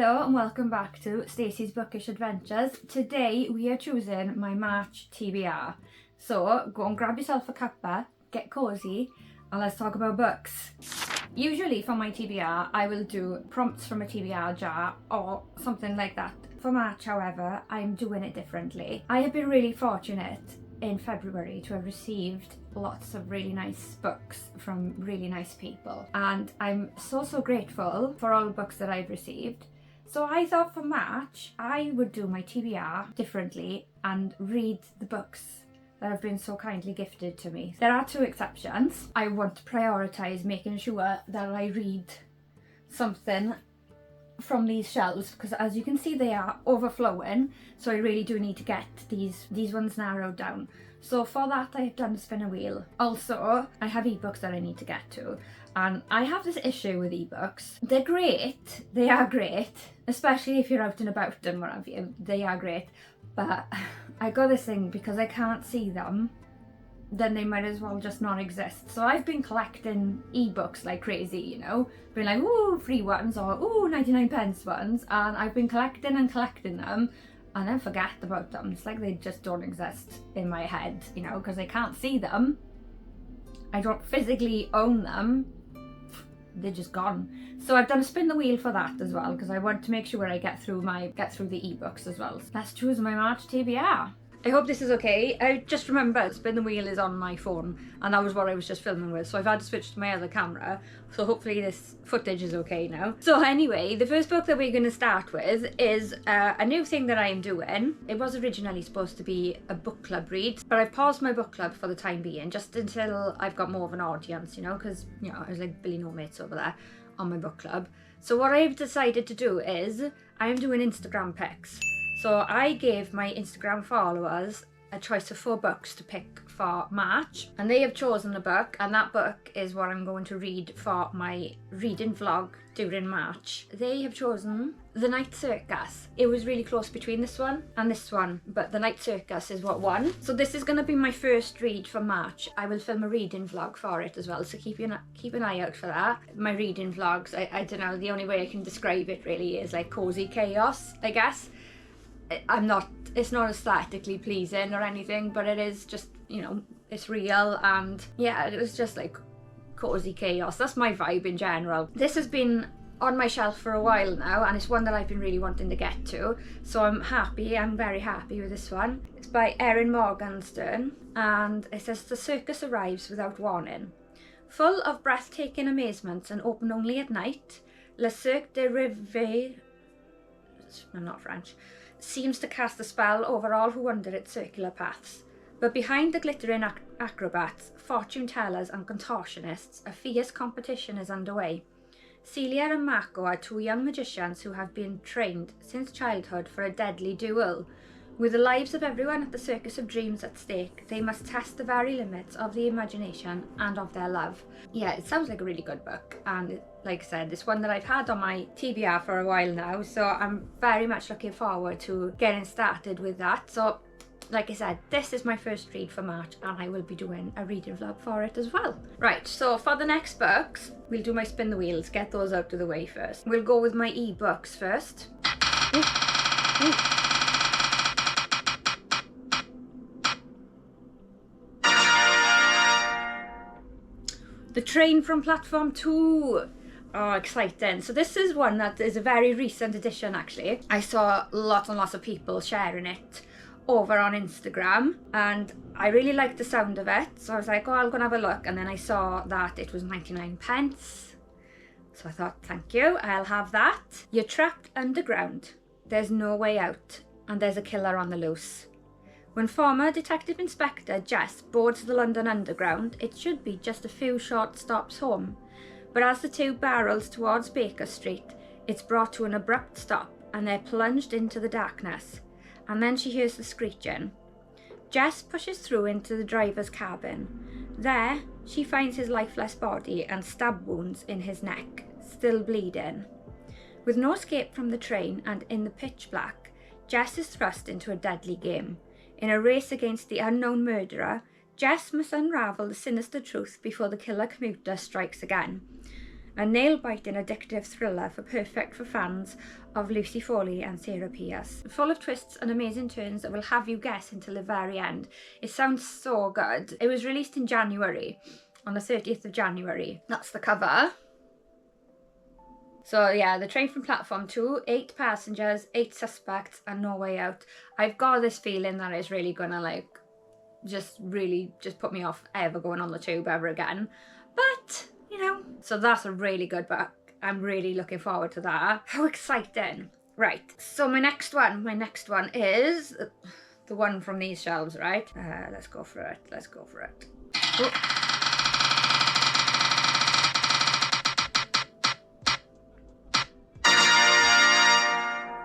Hello and welcome back to Stacey's Bookish Adventures. Today we are choosing my March TBR. So go and grab yourself a cuppa, get cosy, and let's talk about books. Usually for my TBR I will do prompts from a TBR jar or something like that. For March, however, I'm doing it differently. I have been really fortunate in February to have received lots of really nice books from really nice people, and I'm so grateful for all the books that I've received. So I thought for March I would do my TBR differently and read the books that have been so kindly gifted to me. There are two exceptions. I want to prioritise making sure that I read something from these shelves, because as you can see they are overflowing, so I really do need to get these ones narrowed down. So for that I have done a spin a wheel. Also I have ebooks that I need to get to, and I have this issue with ebooks. They're great, they are great, especially if you're out and about and what have you, they are great, but I got this thing because I can't see them, then they might as well just not exist. So I've been collecting ebooks like crazy, you know, been like, ooh, free ones or ooh, 99p ones, and I've been collecting them and then forget about them. It's like they just don't exist in my head, you know, because I can't see them. I don't physically own them. They're just gone. So I've done a spin the wheel for that as well, because I want to make sure I get through the ebooks as well. So let's choose my March TBR. I hope this is okay. I just remembered spin the wheel is on my phone, and that was what I was just filming with, so I've had to switch to my other camera, so hopefully this footage is okay now. So anyway, the first book that we're going to start with is a new thing that I am doing. It was originally supposed to be a book club read, but I've paused my book club for the time being, just until I've got more of an audience, you know, because, you know, I was like Billy No Mates over there on my book club. So what I've decided to do is I'm doing Instagram pics. So I gave my Instagram followers a choice of 4 books to pick for March, and they have chosen a book, and that book is what I'm going to read for my reading vlog during March. They have chosen The Night Circus. It was really close between this one and this one, but The Night Circus is what won. So this is going to be my first read for March. I will film a reading vlog for it as well, so keep an eye out for that. My reading vlogs, I don't know, the only way I can describe it really is like cozy chaos, I guess. It's not aesthetically pleasing or anything, but it is just, you know, it's real, and yeah, it was just like cozy chaos. That's my vibe in general. This has been on my shelf for a while now, and it's one that I've been really wanting to get to, so I'm very happy with this one. It's by Erin Morgenstern, and it says, "The circus arrives without warning. Full of breathtaking amazements and open only at night, Le Cirque de Rêve," I'm not French, "seems to cast a spell over all who wander its circular paths. But behind the glittering acrobats, fortune tellers and contortionists, a fierce competition is underway. Celia and Marco are 2 young magicians who have been trained since childhood for a deadly duel. With the lives of everyone at the Circus of Dreams at stake, they must test the very limits of the imagination and of their love." Yeah, it sounds like a really good book, and like I said, it's one that I've had on my TBR for a while now, so I'm very much looking forward to getting started with that. So like I said, this is my first read for March, and I will be doing a reading vlog for it as well. Right, so for the next books, we'll do my spin the wheels, get those out of the way first. We'll go with my ebooks first. The Train from Platform 2. Oh, exciting. So this is one that is a very recent edition actually. I saw lots and lots of people sharing it over on Instagram, and I really liked the sound of it, so I was like, oh, I'll go and have a look, and then I saw that it was 99p. So I thought, thank you, I'll have that. You're trapped underground. There's no way out, and there's a killer on the loose. When former Detective Inspector Jess boards the London Underground, it should be just a few short stops home. But as the 2 barrels towards Baker Street, it's brought to an abrupt stop, and they're plunged into the darkness. And then she hears the screeching. Jess pushes through into the driver's cabin. There, she finds his lifeless body and stab wounds in his neck, still bleeding. With no escape from the train and in the pitch black, Jess is thrust into a deadly game. In a race against the unknown murderer, Jess must unravel the sinister truth before the killer commuter strikes again. a nail-biting addictive thriller perfect for fans of Lucy Foley and Sarah Pierce. Full of twists and amazing turns that will have you guess until the very end. It sounds so good. It was released in January, on the 30th of January. That's the cover. So yeah, the train from platform 2, 8 passengers, 8 suspects, and no way out. I've got this feeling that it's really gonna like, just put me off ever going on the tube ever again. But, you know, so that's a really good book. I'm really looking forward to that. How exciting. Right, so my next one is the one from these shelves, right? Let's go for it. Oh.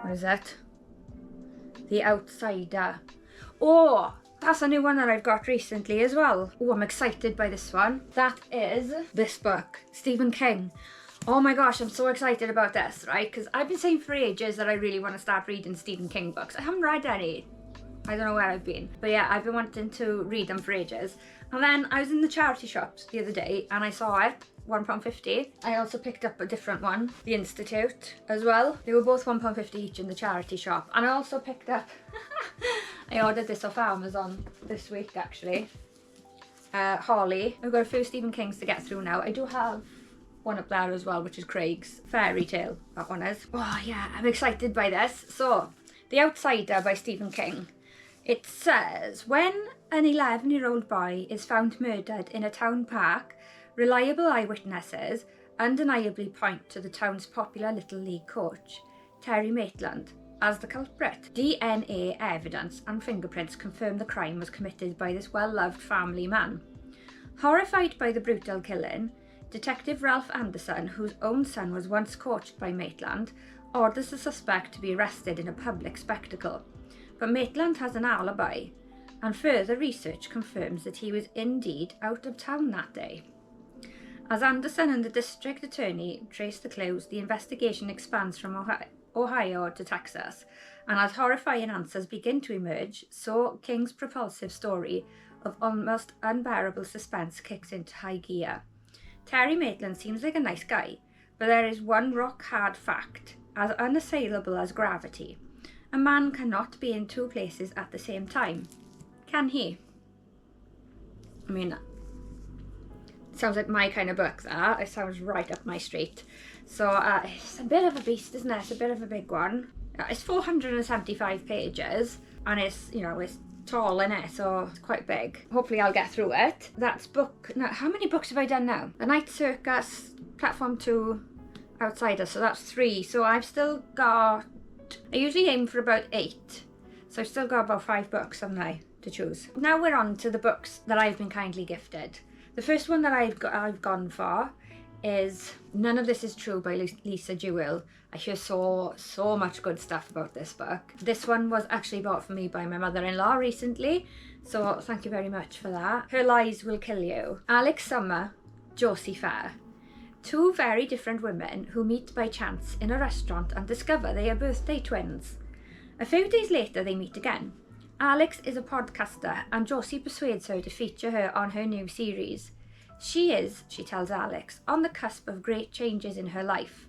What is that? The Outsider. Oh, that's a new one that I've got recently as well. Oh, I'm excited by this one. That is this book, Stephen King. Oh my gosh, I'm so excited about this, right? Because I've been saying for ages that I really want to start reading Stephen King books. I haven't read any. I don't know where I've been. But yeah, I've been wanting to read them for ages. And then I was in the charity shops the other day and I saw it. £1.50. I also picked up a different one, The Institute, as well. They were both £1.50 each in the charity shop. And I also picked up, I ordered this off Amazon this week actually. Holly. I've got a few Stephen Kings to get through now. I do have one up there as well, which is Craig's Fairy Tale, that one is. Oh yeah, I'm excited by this. So, The Outsider by Stephen King. It says, when an 11-year-old boy is found murdered in a town park, reliable eyewitnesses undeniably point to the town's popular Little League coach, Terry Maitland, as the culprit. DNA evidence and fingerprints confirm the crime was committed by this well-loved family man. Horrified by the brutal killing, Detective Ralph Anderson, whose own son was once coached by Maitland, orders the suspect to be arrested in a public spectacle. But Maitland has an alibi, and further research confirms that he was indeed out of town that day. As Anderson and the district attorney trace the clues, the investigation expands from Ohio to Texas, and as horrifying answers begin to emerge, so King's propulsive story of almost unbearable suspense kicks into high gear. Terry Maitland seems like a nice guy, but there is one rock-hard fact, as unassailable as gravity. A man cannot be in two places at the same time. Can he? I mean, sounds like my kind of book, that. It sounds right up my street. So it's a bit of a beast, isn't it? It's a bit of a big one. It's 475 pages and it's, you know, it's tall in it, so it's quite big. Hopefully I'll get through it. That's book, now how many books have I done now? The Night Circus, Platform 2, Outsider, so that's 3. So I've still got, I usually aim for about 8. So I've still got about 5 books, haven't I, to choose. Now we're on to the books that I've been kindly gifted. The first one that I've gone for is None of This Is True by Lisa Jewell. I hear so much good stuff about this book. This one was actually bought for me by my mother-in-law recently, so thank you very much for that. Her Lies Will Kill You. Alex Summer, Josie Fair. Two very different women who meet by chance in a restaurant and discover they are birthday twins. A few days later they meet again. Alex is a podcaster and Josie persuades her to feature her on her new series. She is, she tells Alex, on the cusp of great changes in her life.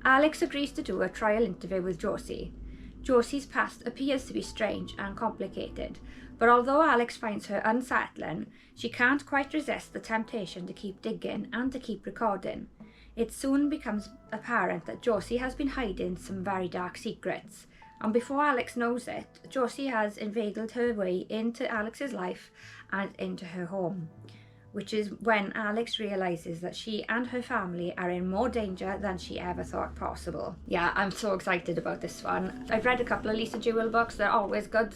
Alex agrees to do a trial interview with Josie. Josie's past appears to be strange and complicated, but although Alex finds her unsettling, she can't quite resist the temptation to keep digging and to keep recording. It soon becomes apparent that Josie has been hiding some very dark secrets, and before Alex knows it, Josie has inveigled her way into Alex's life and into her home, which is when Alex realises that she and her family are in more danger than she ever thought possible. Yeah, I'm so excited about this one. I've read a couple of Lisa Jewell books, they're always good,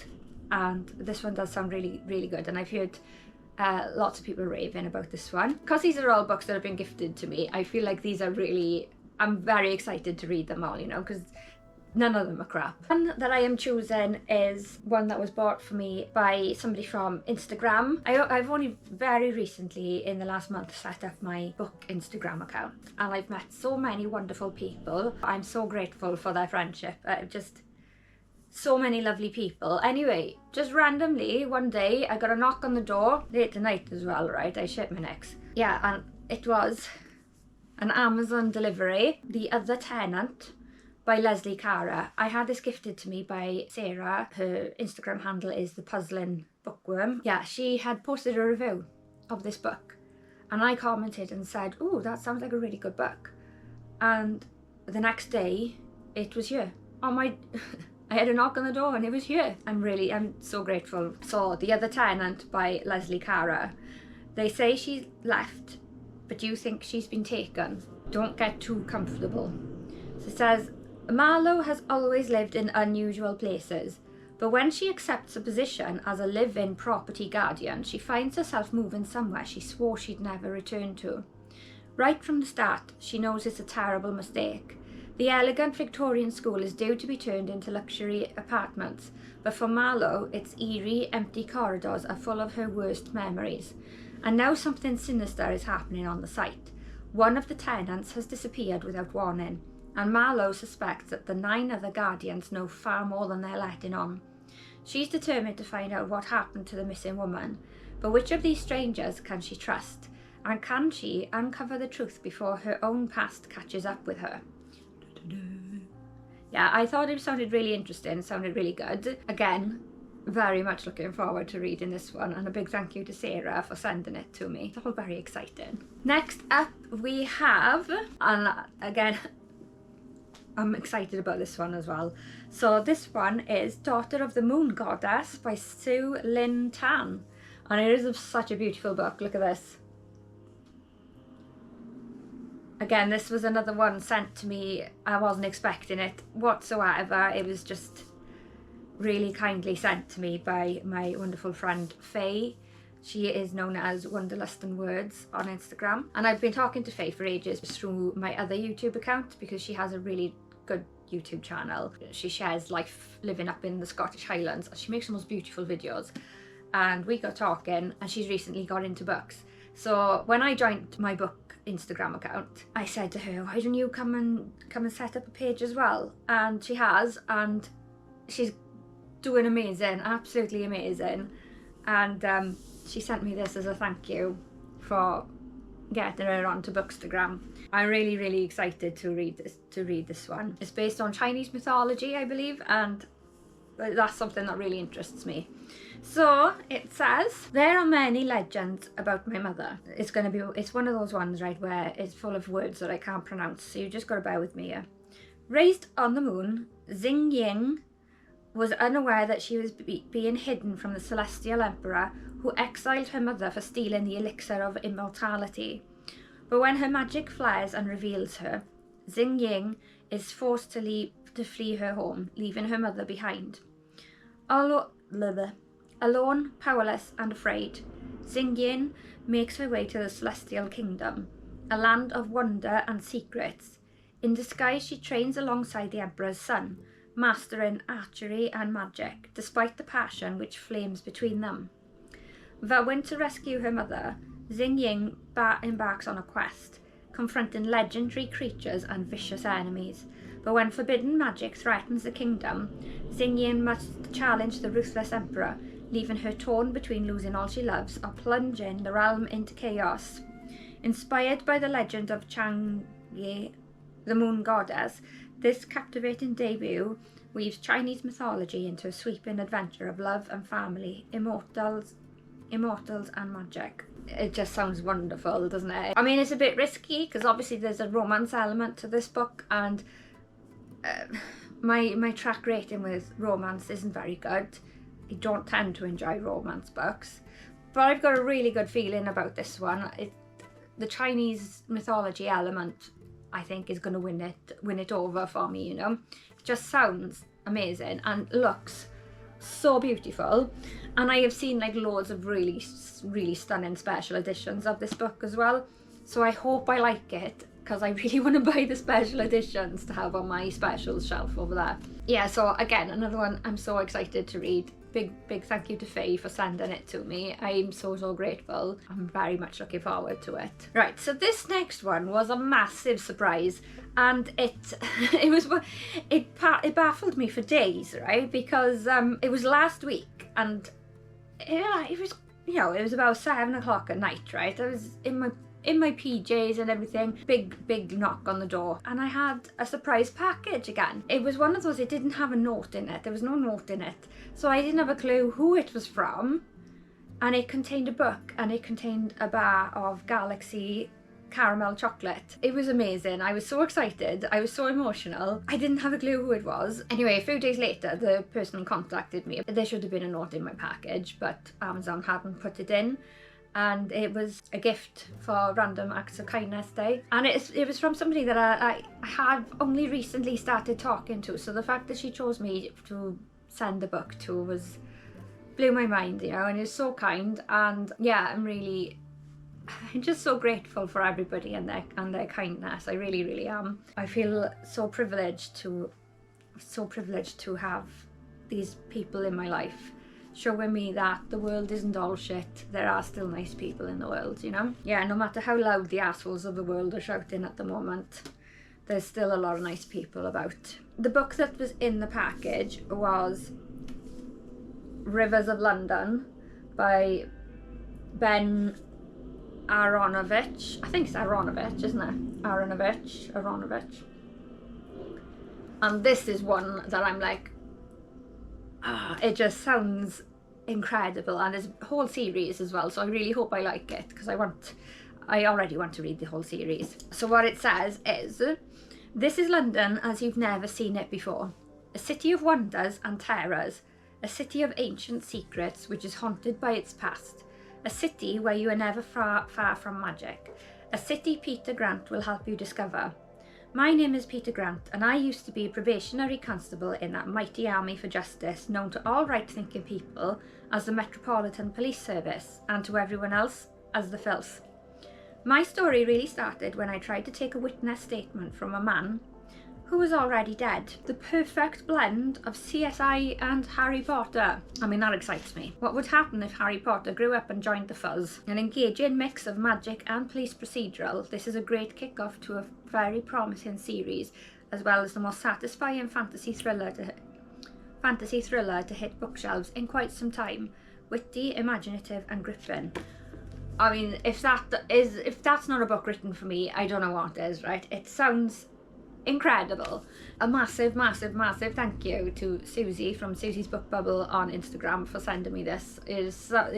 and this one does sound really, really good, and I've heard lots of people raving about this one. Because these are all books that have been gifted to me, I feel like these are really, I'm very excited to read them all, you know, because none of them are crap. One that I am choosing is one that was bought for me by somebody from Instagram. I've only very recently, in the last month, set up my book Instagram account, and I've met so many wonderful people. I'm so grateful for their friendship. Just so many lovely people. Anyway, just randomly one day I got a knock on the door, late at night as well, right? I shit my necks. Yeah, and it was an Amazon delivery. The Other Tenant by Leslie Cara. I had this gifted to me by Sarah. Her Instagram handle is The Puzzling Bookworm. Yeah, she had posted a review of this book and I commented and said, oh, that sounds like a really good book. And the next day it was here on my I had a knock on the door and it was here. I'm so grateful. So The Other Tenant by Leslie Cara. They say she's left, but you think she's been taken. Don't get too comfortable. So it says, Marlowe has always lived in unusual places, but when she accepts a position as a live-in property guardian, she finds herself moving somewhere she swore she'd never return to. Right from the start, she knows it's a terrible mistake. The elegant Victorian school is due to be turned into luxury apartments, but for Marlowe, its eerie, empty corridors are full of her worst memories. And now something sinister is happening on the site. One of the tenants has disappeared without warning, and Marlowe suspects that the 9 other guardians know far more than they're letting on. She's determined to find out what happened to the missing woman, but which of these strangers can she trust? And can she uncover the truth before her own past catches up with her? Yeah, I thought it sounded really interesting, it sounded really good. Again, very much looking forward to reading this one, and a big thank you to Sarah for sending it to me. It's all very exciting. Next up we have, and again, I'm excited about this one as well. So this one is Daughter of the Moon Goddess by Sue Lynn Tan. And it is such a beautiful book. Look at this. Again, this was another one sent to me. I wasn't expecting it whatsoever. It was just really kindly sent to me by my wonderful friend Faye. She is known as Wanderlust and Words on Instagram. And I've been talking to Faye for ages through my other YouTube account because she has a really good YouTube channel. She shares life living up in the Scottish Highlands. She makes the most beautiful videos. And we got talking and she's recently got into books. So when I joined my book Instagram account, I said to her, why don't you come and set up a page as well? And she has, and she's doing amazing, absolutely amazing. And she sent me this as a thank you for getting her onto Bookstagram. I'm really, really excited to read this one. It's based on Chinese mythology, I believe, and that's something that really interests me. So it says, there are many legends about my mother. It's one of those ones, right, where it's full of words that I can't pronounce, so you just gotta bear with me here. Raised on the moon, Xing Ying was unaware that she was being hidden from the Celestial Emperor, who exiled her mother for stealing the elixir of immortality. But when her magic flares and reveals her, Xing Ying is forced to flee her home, leaving her mother behind. Alone, powerless and afraid, Xing Ying makes her way to the Celestial Kingdom, a land of wonder and secrets. In disguise, she trains alongside the Emperor's son, mastering archery and magic, despite the passion which flames between them. Vowing to rescue her mother, Xing Ying embarks on a quest, confronting legendary creatures and vicious enemies. But when forbidden magic threatens the kingdom, Xing Ying must challenge the ruthless emperor, leaving her torn between losing all she loves or plunging the realm into chaos. Inspired by the legend of Chang'e, the moon goddess, this captivating debut weaves Chinese mythology into a sweeping adventure of love and family, immortals and magic. It just sounds wonderful, doesn't it? I mean, it's a bit risky because obviously there's a romance element to this book, and my track rating with romance isn't very good. I don't tend to enjoy romance books, but I've got a really good feeling about this one. The Chinese mythology element, I think, is going to win it over for me, you know. It just sounds amazing and looks so beautiful. And I have seen like loads of really, really stunning special editions of this book as well. So I hope I like it, because I really want to buy the special editions to have on my specials shelf over there. Yeah, so again, another one I'm so excited to read. Big thank you to Faye for sending it to me. I'm so grateful. I'm very much looking forward to it. Right, so this next one was a massive surprise, and it baffled me for days, right? Because it was last week, and yeah, it was, you know, it was about 7 o'clock at night, right? I was in my in my PJs and everything. Big knock on the door, and I had a surprise package again. It was one of those, it didn't have a note in it. There was no note in it. So I didn't have a clue who it was from. And it contained a book, and it contained a bar of Galaxy caramel chocolate. It was amazing. I was so excited. I was so emotional. I didn't have a clue who it was. Anyway, a few days later, the person contacted me. There should have been a note in my package, but Amazon hadn't put it in. And it was a gift for Random Acts of Kindness Day. And it was from somebody that I have only recently started talking to. So the fact that she chose me to send the book to blew my mind, you know, and it's so kind. And yeah, I'm just so grateful for everybody and their kindness. I really am. I feel so privileged to have these people in my life showing me that the world isn't all shit. There are still nice people in the world, you know? Yeah, no matter how loud the assholes of the world are shouting at the moment, there's still a lot of nice people about. The book that was in the package was Rivers of London by Ben Aronovich. I think it's Aronovich, isn't it? Aronovich. And this is one that I'm like, it just sounds incredible, and there's a whole series as well, so I really hope I like it, because I already want to read the whole series. So what it says is, this is London as you've never seen it before. A city of wonders and terrors. A city of ancient secrets which is haunted by its past. A city where you are never far from magic. A city Peter Grant will help you discover. My name is Peter Grant, and I used to be a probationary constable in that mighty army for justice known to all right-thinking people as the Metropolitan Police Service, and to everyone else as the filth. My story really started when I tried to take a witness statement from a man who was already dead. The perfect blend of CSI and Harry Potter. I mean, that excites me. What would happen if Harry Potter grew up and joined the fuzz? An engaging mix of magic and police procedural, this is a great kick-off to a very promising series, as well as the most satisfying fantasy thriller to hit bookshelves in quite some time. Witty, imaginative and gripping. I mean, if that's not a book written for me, I don't know what is, right? It sounds incredible. A massive thank you to Susie from Susie's Book Bubble on Instagram for sending me this. It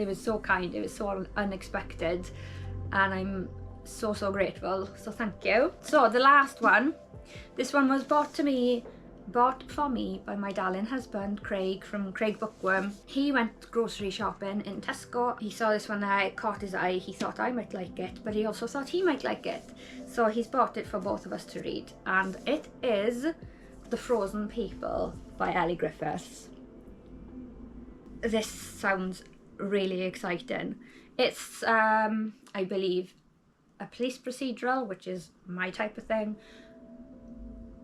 was so kind, it was so unexpected, and I'm so grateful, so thank you. So the last one, this one was bought for me by my darling husband Craig from Craig Bookworm. He went grocery shopping in Tesco. He saw this one there, it caught his eye. He thought I might like it, but he also thought he might like it. So he's bought it for both of us to read, and it is The Frozen People by Ellie Griffiths. This sounds really exciting. It's, I believe, a police procedural, which is my type of thing,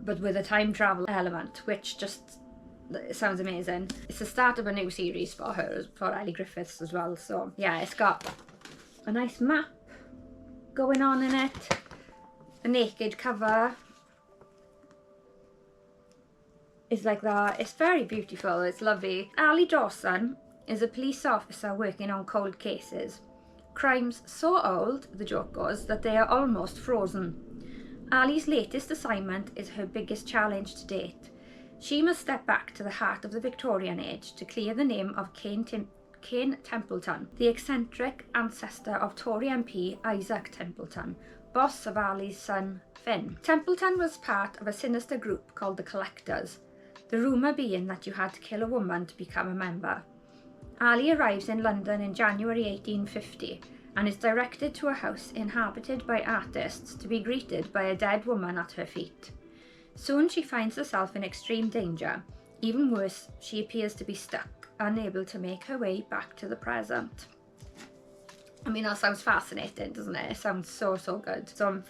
but with a time travel element, which just sounds amazing. It's the start of a new series for Ellie Griffiths as well. So yeah, it's got a nice map going on in it, a naked cover. It's like that. It's very beautiful. It's lovely. Ali Dawson is a police officer working on cold cases. Crimes so old, the joke goes, that they are almost frozen. Ali's latest assignment is her biggest challenge to date. She must step back to the heart of the Victorian age to clear the name of Cain Templeton, the eccentric ancestor of Tory MP Isaac Templeton, boss of Ali's son Finn. Templeton was part of a sinister group called the Collectors, the rumour being that you had to kill a woman to become a member. Ali arrives in London in January 1850 and is directed to a house inhabited by artists to be greeted by a dead woman at her feet. Soon she finds herself in extreme danger. Even worse, she appears to be stuck, unable to make her way back to the present. I mean, that sounds fascinating, doesn't it? It sounds so good. So I'm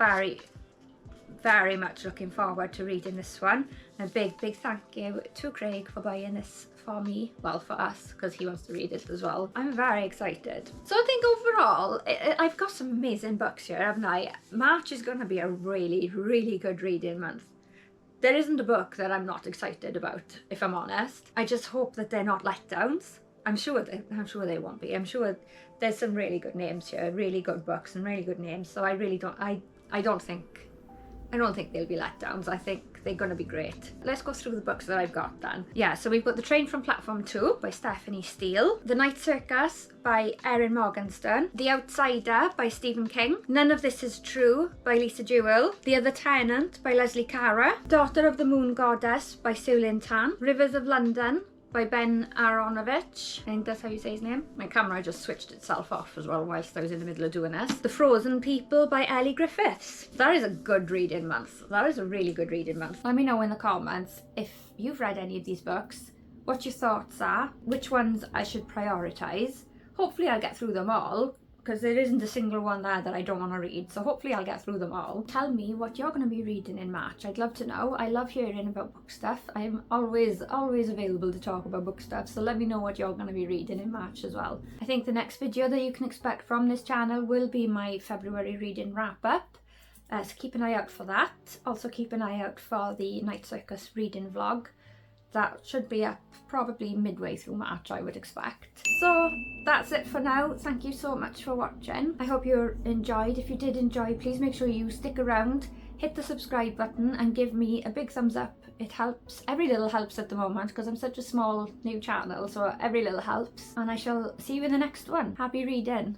very much looking forward to reading this one. A big thank you to Craig for buying this for me, well, for us, because he wants to read it as well. I'm very excited. So I think overall, I've got some amazing books here, haven't I? March is going to be a really good reading month. There isn't a book that I'm not excited about, if I'm honest. I just hope that they're not letdowns. I'm sure they won't be. I'm sure there's some really good names here, really good books and really good names. So I really don't. I don't think they'll be letdowns. I think they're going to be great. Let's go through the books that I've got then. Yeah, so we've got The Train from Platform 2 by Stephanie Steele, The Night Circus by Erin Morgenstern, The Outsider by Stephen King, None of This Is True by Lisa Jewell, The Other Tenant by Leslie Cara, Daughter of the Moon Goddess by Sue Lin Tan, Rivers of London by Ben Aronovich. I think that's how you say his name. My camera just switched itself off as well whilst I was in the middle of doing this. The Frozen People by Ellie Griffiths. That is a good reading month. That is a really good reading month. Let me know in the comments if you've read any of these books, what your thoughts are, which ones I should prioritise. Hopefully I'll get through them all, because there isn't a single one there that I don't want to read, so hopefully I'll get through them all. Tell me what you're going to be reading in March. I'd love to know. I love hearing about book stuff. I'm always available to talk about book stuff, so let me know what you're going to be reading in March as well. I think the next video that you can expect from this channel will be my February reading wrap-up, so keep an eye out for that. Also keep an eye out for the Night Circus reading vlog. That should be up probably midway through March, I would expect. So that's it for now. Thank you so much for watching. I hope you enjoyed. If you did enjoy, please make sure you stick around, hit the subscribe button and give me a big thumbs up. It helps. Every little helps at the moment because I'm such a small new channel, so every little helps. And I shall see you in the next one. Happy reading.